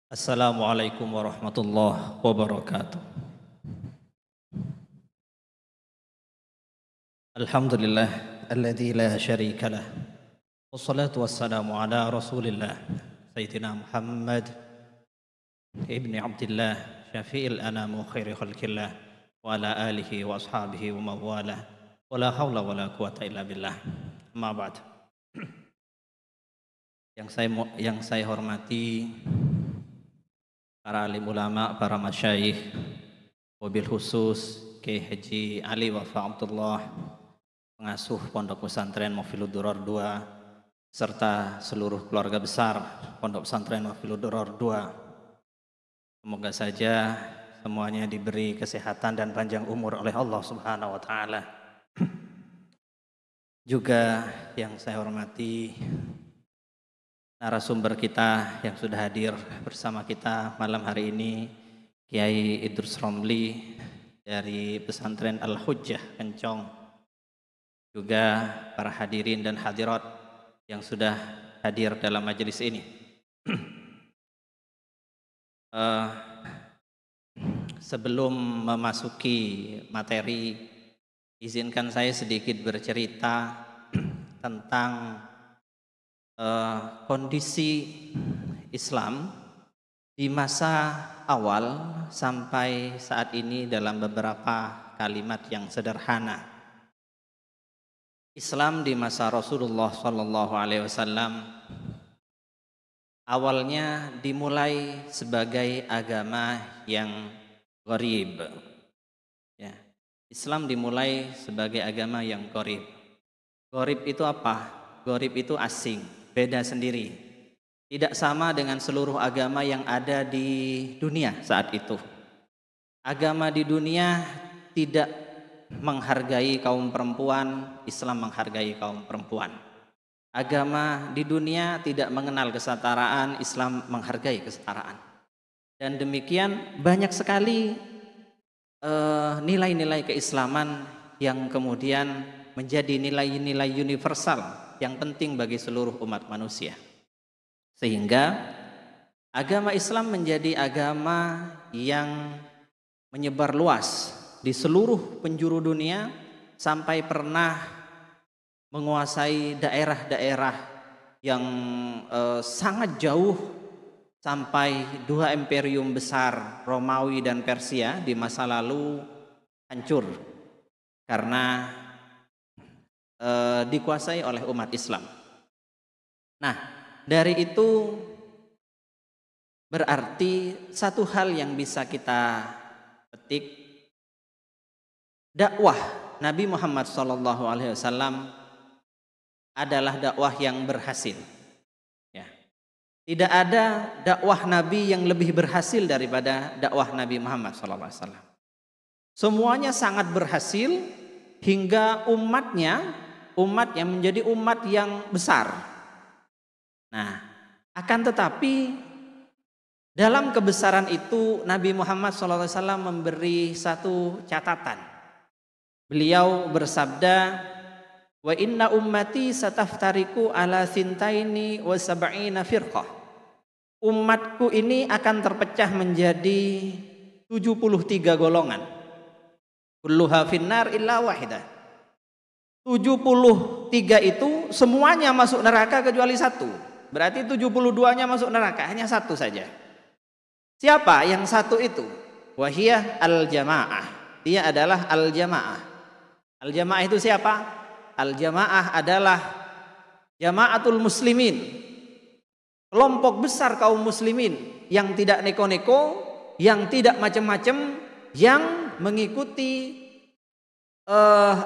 Assalamualaikum warahmatullahi wabarakatuh. Alhamdulillah alladzi la syarika lah. Wassalatu wassalamu ala Rasulillah Sayyidina Muhammad ibni Abdillah syafi'il anam wa khairi khalqillah wa ala alihi wa ashabihi wa mawalah wa la hawla wa la quwata illa billah. Amma ba'd. Yang saya hormati para alim ulama, para masyayikh, wabil khusus Kiai Haji Ali Wafa Abdullah, pengasuh Pondok Pesantren Mufilud Duror II, serta seluruh keluarga besar Pondok Pesantren Mufilud Duror II. Semoga saja semuanya diberi kesehatan dan panjang umur oleh Allah Subhanahu wa taala. Juga yang saya hormati narasumber kita yang sudah hadir bersama kita malam hari ini, Kiai Idrus Romli dari Pesantren Al-Hujjah Kencong, juga para hadirin dan hadirat yang sudah hadir dalam majelis ini. Sebelum memasuki materi, izinkan saya sedikit bercerita tentang kondisi Islam di masa awal sampai saat ini dalam beberapa kalimat yang sederhana. Islam di masa Rasulullah SAW awalnya dimulai sebagai agama yang gharib. Ya, Islam dimulai sebagai agama yang gharib. Gharib itu apa? Gharib itu asing, beda sendiri, tidak sama dengan seluruh agama yang ada di dunia saat itu. Agama di dunia tidak menghargai kaum perempuan, Islam menghargai kaum perempuan. Agama di dunia tidak mengenal kesetaraan, Islam menghargai kesetaraan. Dan demikian banyak sekali nilai-nilai keislaman yang kemudian menjadi nilai-nilai universal yang penting bagi seluruh umat manusia. Sehingga agama Islam menjadi agama yang menyebar luas di seluruh penjuru dunia sampai pernah menguasai daerah-daerah yang sangat jauh, sampai dua imperium besar Romawi dan Persia di masa lalu hancur karena dikuasai oleh umat Islam. Nah, dari itu berarti satu hal yang bisa kita petik, dakwah Nabi Muhammad SAW adalah dakwah yang berhasil. Ya. Tidak ada dakwah Nabi yang lebih berhasil daripada dakwah Nabi Muhammad SAW. Semuanya sangat berhasil hingga umatnya menjadi umat yang besar. Nah, akan tetapi dalam kebesaran itu Nabi Muhammad SAW memberi satu catatan. Beliau bersabda, wa inna ummati sataftariku ala sintaini wa sab'ina firqah. Umatku ini akan terpecah menjadi 73 golongan. Kulluha finnar illa wahidah. 73 itu semuanya masuk neraka kecuali satu. Berarti 72-nya masuk neraka, hanya satu saja. Siapa yang satu itu? Wahiyah al-jamaah. Dia adalah al-jamaah. Al-jamaah itu siapa? Al-jamaah adalah jamaatul muslimin, kelompok besar kaum muslimin yang tidak neko-neko, yang tidak macam-macam, yang mengikuti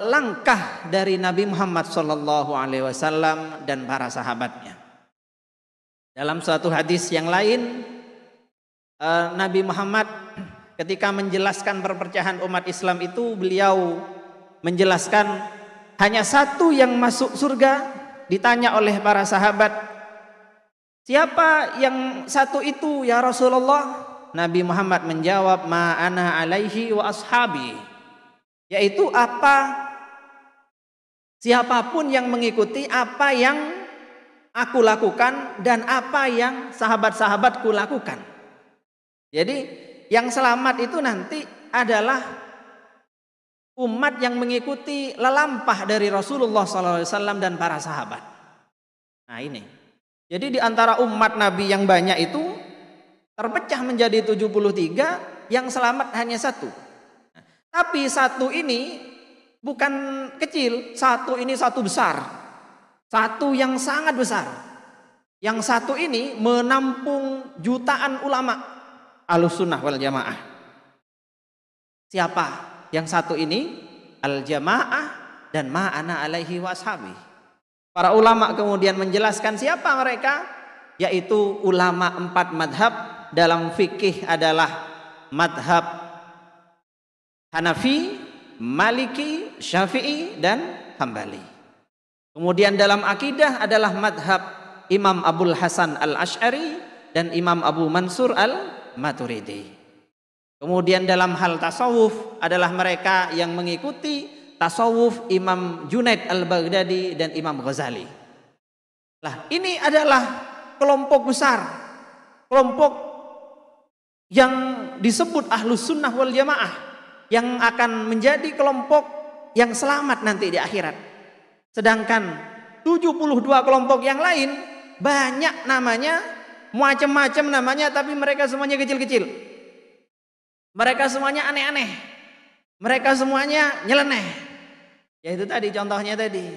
langkah dari Nabi Muhammad SAW dan para sahabatnya. Dalam suatu hadis yang lain, Nabi Muhammad ketika menjelaskan perpecahan umat Islam itu, beliau menjelaskan hanya satu yang masuk surga. Ditanya oleh para sahabat, siapa yang satu itu ya Rasulullah? Nabi Muhammad menjawab, ma ana alaihi wa ashabi, yaitu siapapun yang mengikuti apa yang aku lakukan dan apa yang sahabat-sahabatku lakukan. Jadi yang selamat itu nanti adalah umat yang mengikuti lelampah dari Rasulullah SAW dan para sahabat. Nah ini. Jadi di antara umat Nabi yang banyak itu terpecah menjadi 73, yang selamat hanya satu. Tapi satu ini bukan kecil, satu ini satu besar. Satu yang sangat besar. Yang satu ini menampung jutaan ulama Ahlussunnah wal Jamaah. Siapa yang satu ini? Al-Jamaah dan ma'ana alaihi wa ashabi. Para ulama kemudian menjelaskan siapa mereka, yaitu ulama 4 madhab. Dalam fikih adalah madhab Hanafi, Maliki, Syafi'i, dan Hambali. Kemudian dalam akidah adalah madhab Imam Abul Hasan Al-Asy'ari dan Imam Abu Mansur Al-Maturidi. Kemudian dalam hal tasawuf adalah mereka yang mengikuti tasawuf Imam Junaid Al-Baghdadi dan Imam Ghazali. Lah, ini adalah kelompok besar, kelompok yang disebut Ahlus Sunnah wal Jamaah, yang akan menjadi kelompok yang selamat nanti di akhirat. Sedangkan 72 kelompok yang lain banyak namanya, macam-macam namanya, tapi mereka semuanya kecil-kecil. Mereka semuanya aneh-aneh. Mereka semuanya nyeleneh. Ya itu tadi contohnya tadi.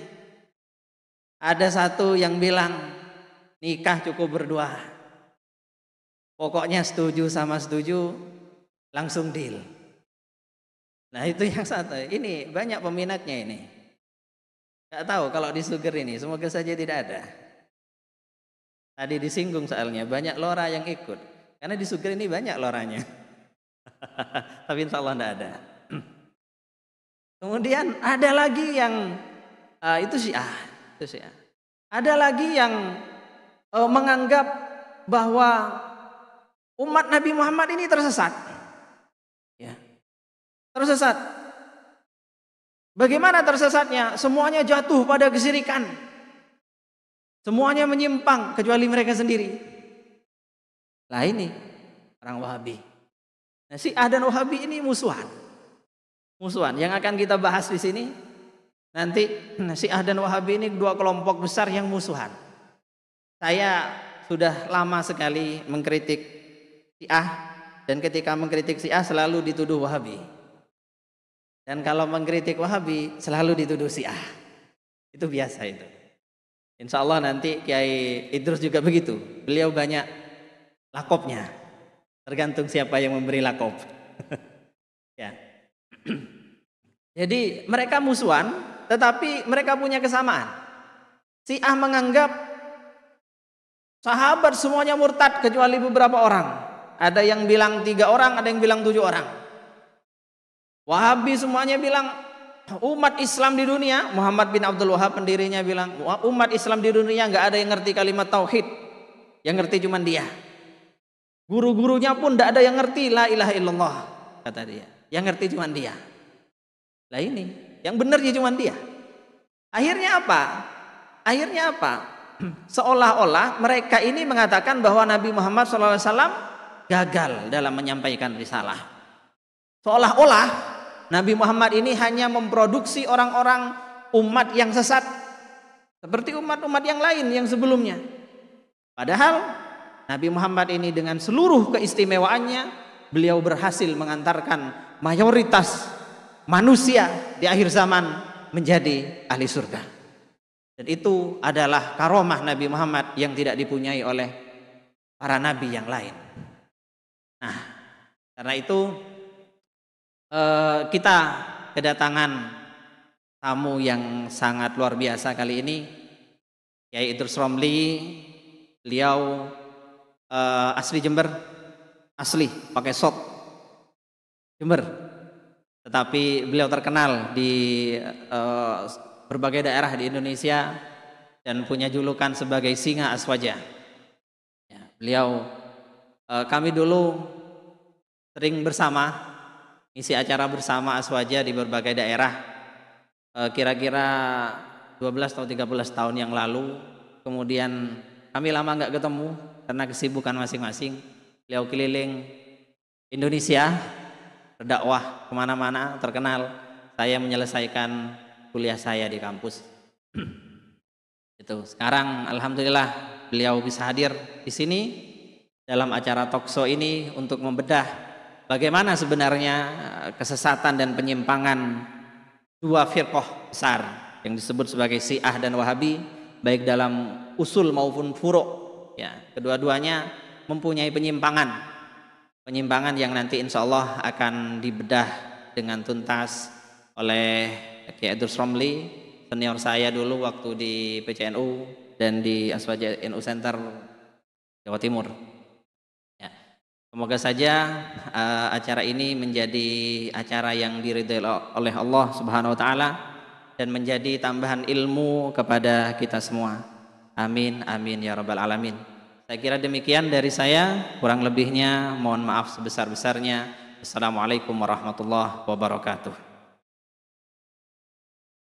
Ada satu yang bilang nikah cukup berdua. Pokoknya setuju sama setuju langsung deal. Nah itu yang satu. Ini banyak peminatnya ini. Gak tahu kalau di Suger ini, semoga saja tidak ada. Tadi disinggung soalnya banyak lora yang ikut. Karena di Suger ini banyak loranya. Tapi insya Allah tidak ada. Kemudian ada lagi yang itu Syiah. Ada lagi yang menganggap bahwa umat Nabi Muhammad ini tersesat. Ya. Tersesat. Bagaimana tersesatnya? Semuanya jatuh pada kesyirikan. Semuanya menyimpang kecuali mereka sendiri. Lah ini orang Wahabi. Nah, Syiah dan Wahabi ini musuhan. Musuhan yang akan kita bahas di sini. Nanti Syiah dan Wahabi ini dua kelompok besar yang musuhan. Saya sudah lama sekali mengkritik Syiah, dan ketika mengkritik Syiah selalu dituduh Wahabi. Dan kalau mengkritik Wahabi selalu dituduh Syiah. Itu biasa itu. Insya Allah nanti Kiai Idrus juga begitu. Beliau banyak lakopnya. Tergantung siapa yang memberi lakop. Ya. Jadi mereka musuhan, tetapi mereka punya kesamaan. Syiah menganggap sahabat semuanya murtad kecuali beberapa orang. Ada yang bilang 3 orang, ada yang bilang 7 orang. Wahabi semuanya bilang umat Islam di dunia, Muhammad bin Abdul Wahab pendirinya bilang umat Islam di dunia nggak ada yang ngerti kalimat tauhid, yang ngerti cuma dia. Guru-gurunya pun nggak ada yang ngerti la ilaha illallah, kata dia. Yang ngerti cuma dia. Lah ini, yang benernya cuma dia. Akhirnya apa? Seolah-olah mereka ini mengatakan bahwa Nabi Muhammad SAW gagal dalam menyampaikan risalah. Seolah-olah Nabi Muhammad ini hanya memproduksi orang-orang umat yang sesat seperti umat-umat yang lain yang sebelumnya. Padahal Nabi Muhammad ini dengan seluruh keistimewaannya, beliau berhasil mengantarkan mayoritas manusia di akhir zaman menjadi ahli surga. Dan itu adalah karomah Nabi Muhammad yang tidak dipunyai oleh para nabi yang lain. Nah, karena itu kita kedatangan tamu yang sangat luar biasa kali ini, Kiai Idrus Romli. Beliau asli Jember, asli pakai sok Jember, tetapi beliau terkenal di berbagai daerah di Indonesia dan punya julukan sebagai singa Aswaja. Ya, beliau kami dulu sering bersama isi acara bersama Aswaja di berbagai daerah, kira-kira 12 atau 13 tahun yang lalu. Kemudian kami lama nggak ketemu karena kesibukan masing-masing. Beliau keliling Indonesia, berdakwah kemana-mana, terkenal. Saya menyelesaikan kuliah saya di kampus. Itu. Sekarang alhamdulillah beliau bisa hadir di sini dalam acara talkshow ini untuk membedah bagaimana sebenarnya kesesatan dan penyimpangan dua firqah besar yang disebut sebagai Syiah dan Wahabi, baik dalam usul maupun furu'. Ya, kedua-duanya mempunyai penyimpangan yang nanti insya Allah akan dibedah dengan tuntas oleh Kiai Idrus Romli, senior saya dulu waktu di PCNU dan di Aswaja NU Center Jawa Timur. Ya. Semoga saja acara ini menjadi acara yang diridhai oleh Allah Subhanahu wa taala dan menjadi tambahan ilmu kepada kita semua. Amin amin ya rabbal alamin. Saya kira demikian dari saya, kurang lebihnya mohon maaf sebesar-besarnya. Assalamualaikum warahmatullahi wabarakatuh.